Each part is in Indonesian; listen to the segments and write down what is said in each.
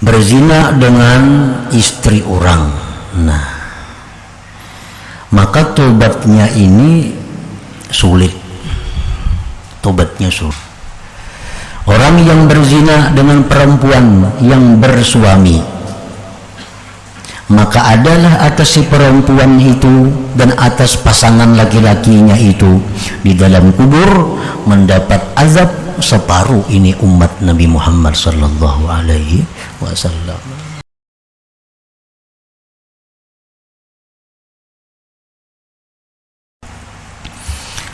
berzina dengan istri orang. Nah, maka tobatnya ini sulit. Tobatnya sulit. Orang yang berzina dengan perempuan yang bersuami, maka adalah atas si perempuan itu dan atas pasangan laki-lakinya itu di dalam kubur mendapat azab separuh ini umat Nabi Muhammad sallallahu alaihi wasallam.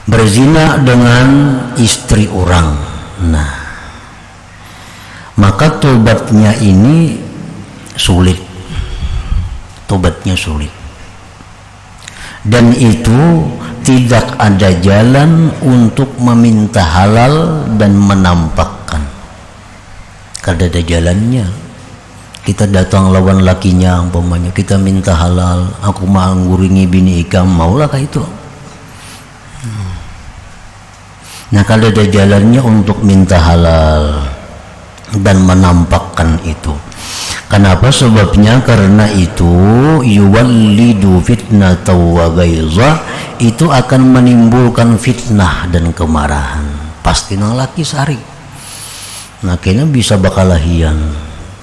Berzina dengan istri orang. Nah, maka tobatnya ini sulit. Tobatnya sulit. Dan itu tidak ada jalan untuk meminta halal dan menampakkan. Kada ada jalannya. Kita datang lawan lakinya, umpamanya kita minta halal, aku mau nguringi bini ikam, maulah kah itu? Nah, kada ada jalannya untuk minta halal dan menampakkan itu. Kenapa? Sebabnya karena itu yuwallidu fitnata wa ghaiza, itu akan menimbulkan fitnah dan kemarahan. Pasti nang laki sari. Nah, kena bisa bakalahian,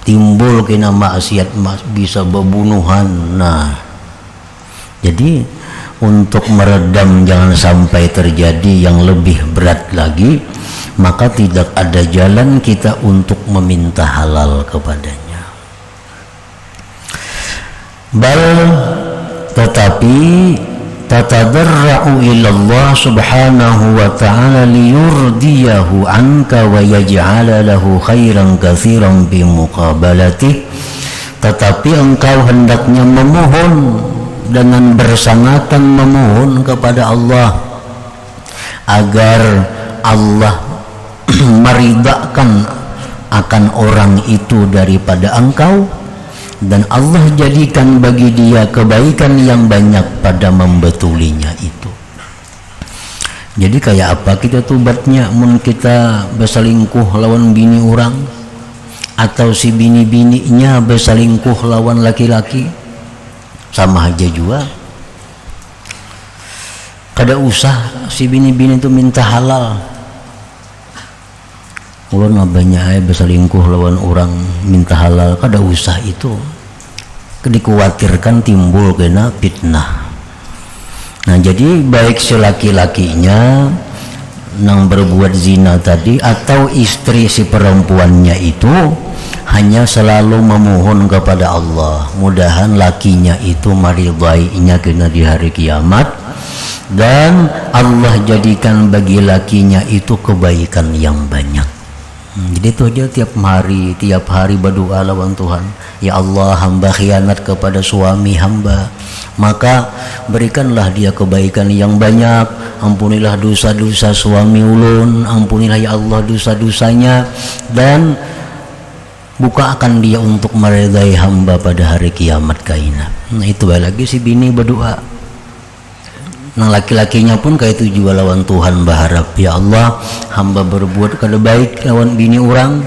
timbul kena maksiat, bisa bebunuhan. Nah, jadi untuk meredam jangan sampai terjadi yang lebih berat lagi, maka tidak ada jalan kita untuk meminta halal kepadanya. Bal tetapi tatadarra'u ilallah subhanahu wa ta'ala liyurdiyahu anka wa yaj'ala lahu khairan katsiran bi muqabalatih. Tetapi engkau hendaknya memohon dengan bersangatan memohon kepada Allah agar Allah meridhakan akan orang itu daripada engkau, dan Allah jadikan bagi dia kebaikan yang banyak pada membetulinya itu. Jadi kayak apa kita tobatnya? Mun kita berselingkuh lawan bini orang, atau si bini-bininya berselingkuh lawan laki-laki, sama aja juga. Kada usah si bini-bini itu minta halal. Ulun banyak berselingkuh lawan orang minta halal, kada usah itu. Dikhawatirkan timbul kena fitnah. Nah, jadi baik si laki-lakinya nang berbuat zina tadi atau istri si perempuannya itu hanya selalu memohon kepada Allah, mudahan lakinya itu maridainya kena di hari kiamat, dan Allah jadikan bagi lakinya itu kebaikan yang banyak. Jadi itu aja tiap hari berdoa lawan Tuhan, ya Allah, hamba khianat kepada suami hamba, maka berikanlah dia kebaikan yang banyak, ampunilah dosa-dosa suami ulun, ampunilah ya Allah dosa-dosanya, dan bukakan dia untuk meridai hamba pada hari kiamat kaina. Nah, itu lagi si bini berdoa. Nah, laki-lakinya pun kayak itu juga lawan Tuhan berharap, ya Allah, hamba berbuat kada baik lawan bini orang.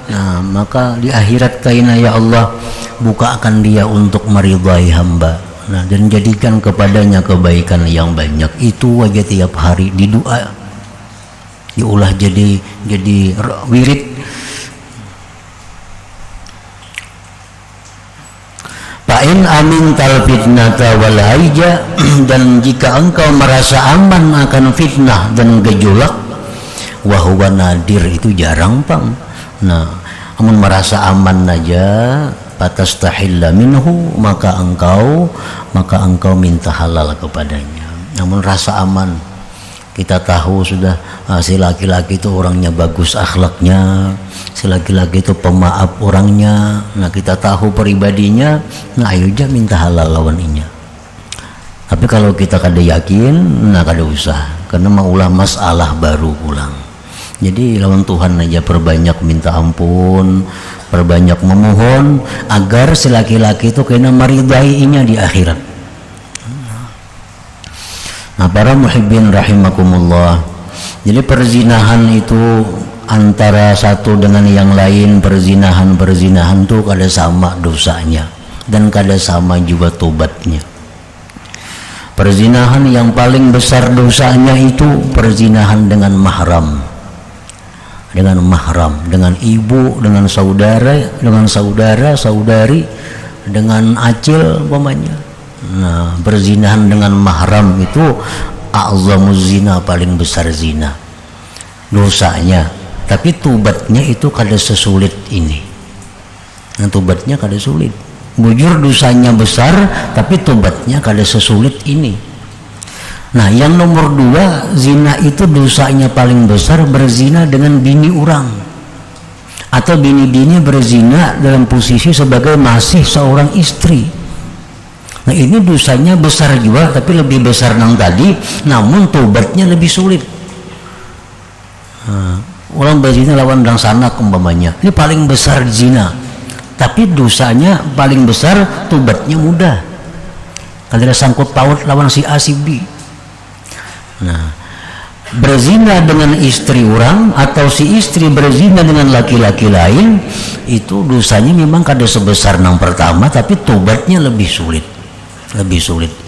Nah, maka di akhirat kaina ya Allah, bukakan dia untuk meridai hamba. Nah, dan jadikan kepadanya kebaikan yang banyak. Itu aja tiap hari di doa, diulah jadi wirid. Fa'in amin tal fitnata wal haija, dan jika engkau merasa aman akan fitnah dan gejolak, wahuwa nadir, itu jarang pang. Nah, amun merasa aman aja, patastahilla minhu, maka engkau minta halal kepadanya. Namun rasa aman, kita tahu sudah si laki-laki itu orangnya bagus akhlaknya, si laki-laki itu pemaaf orangnya. Nah, kita tahu pribadinya, nah ayo aja minta halal lawan inya. Tapi kalau kita kada yakin, nah kada usah, karena maulah masalah baru pulang. Jadi lawan Tuhan aja perbanyak minta ampun, perbanyak memohon agar si laki-laki itu kena meridainya di akhirat. Nah, para muhibbin rahimakumullah, jadi perzinahan itu antara satu dengan yang lain, perzinahan tuh kada sama dosanya dan kada sama juga tobatnya. Perzinahan yang paling besar dosanya itu perzinahan dengan mahram, dengan ibu, dengan saudara, saudari, dengan acil umpamanya. Nah, perzinahan dengan mahram itu a'zamuz zina, paling besar zina dosanya. Tapi tobatnya itu kada sesulit ini. Nah, tobatnya kada sulit. Bujur dosanya besar, tapi tobatnya kada sesulit ini. Nah, yang nomor 2, zina itu dosanya paling besar berzina dengan bini orang, atau bini-bini berzina dalam posisi sebagai masih seorang istri. Nah, ini dosanya besar juga, tapi lebih besar nang tadi, namun tobatnya lebih sulit. Orang berzina lawan dang sanak umpamanya, ini paling besar zina, tapi dosanya paling besar, tobatnya mudah. Kalau ada sangkut paut lawan si A si B. Nah, berzina dengan istri orang atau si istri berzina dengan laki-laki lain, itu dosanya memang kada sebesar yang pertama, tapi tobatnya lebih sulit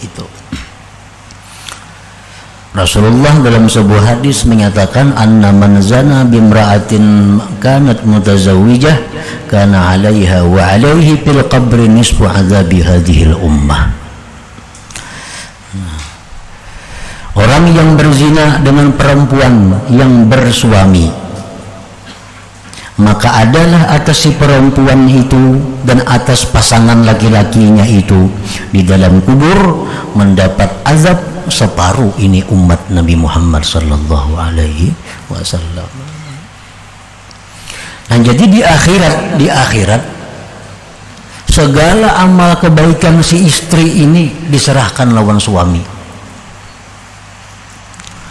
itu. Rasulullah dalam sebuah hadis menyatakan, anna man zana bimra'atin kanat mutazawwijah kana 'alaiha wa 'alaihi fil qabri nisfu 'adzabi hadhil ummah. Orang yang berzina dengan perempuan yang bersuami, maka adalah atas si perempuan itu dan atas pasangan laki-lakinya itu di dalam kubur mendapat azab separuh ini umat Nabi Muhammad sallallahu alaihi wasallam. Nah, jadi di akhirat segala amal kebaikan si istri ini diserahkan lawan suami.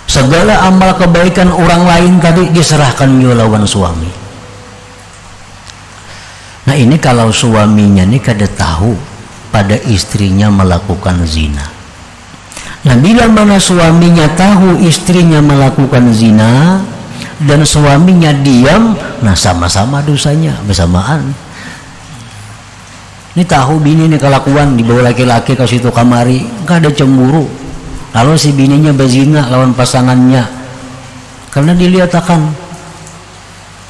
Segala amal kebaikan orang lain tadi diserahkan juga lawan suami. Nah, ini kalau suaminya ini kada tahu pada istrinya melakukan zina. Nah, bila mana suaminya tahu istrinya melakukan zina dan suaminya diam, nah sama-sama dosanya bersamaan. Ini tahu bini ini kelakuan dibawa laki-laki ke situ kamari, enggak ada cemburu. Lalu si bininya berzina lawan pasangannya karena dilihatakan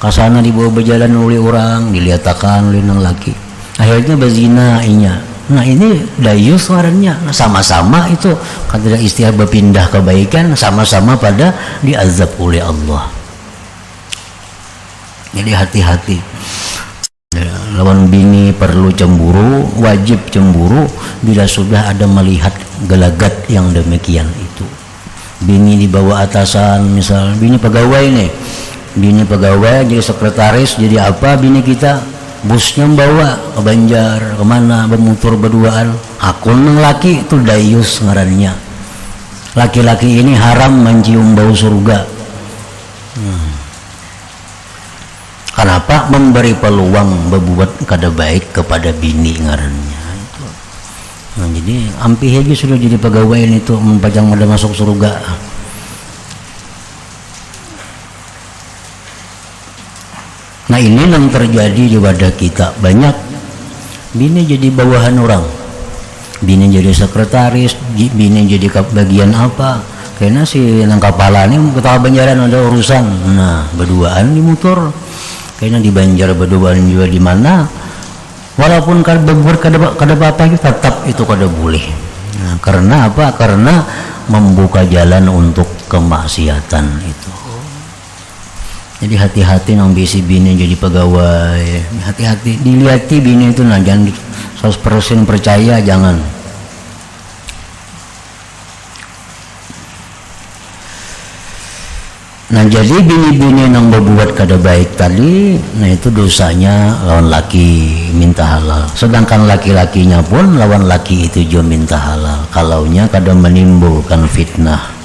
kasana dibawa berjalan oleh orang, dilihatakan oleh nang laki, akhirnya berzina inya. Nah, ini dayus warnanya. Nah, sama-sama itu kata istilah berpindah kebaikan, sama-sama pada diazab oleh Allah. Jadi hati-hati. Lawan bini perlu cemburu, wajib cemburu bila sudah ada melihat gelagat yang demikian itu. Bini di bawah atasan, misal bini pegawai nih, bini pegawai jadi sekretaris, jadi apa bini kita, busnya membawa ke Banjar kemana bermutur berduaan, akun nang laki itu dayus ngarannya. Laki-laki ini haram mencium bau surga. Kenapa? Memberi peluang berbuat kada baik kepada bini ngarannya itu. Nah, jadi ampih aja sudah jadi pegawai itu mempajang ada masuk surga. Nah, ini yang terjadi di wadah kita, banyak bini jadi bawahan orang, bini jadi sekretaris, bini jadi bagian apa, karena si nang kepala ini ketawa Banjaran ada urusan, nah berduaan di motor, karena di Banjar berduaan juga di mana, walaupun kada berbuat kada apa-apa tetap itu kada boleh. Nah, karena apa? Karena membuka jalan untuk kemaksiatan itu. Jadi hati-hati nang bisi bini jadi pegawai, hati-hati dilihati bini itu, nah jangan 100% percaya, jangan. Nah, jadi bini-bini yang berbuat kada baik tadi, nah itu dosanya lawan laki minta halal. Sedangkan laki-lakinya pun lawan laki itu juga minta halal, kalaunya kada menimbulkan fitnah.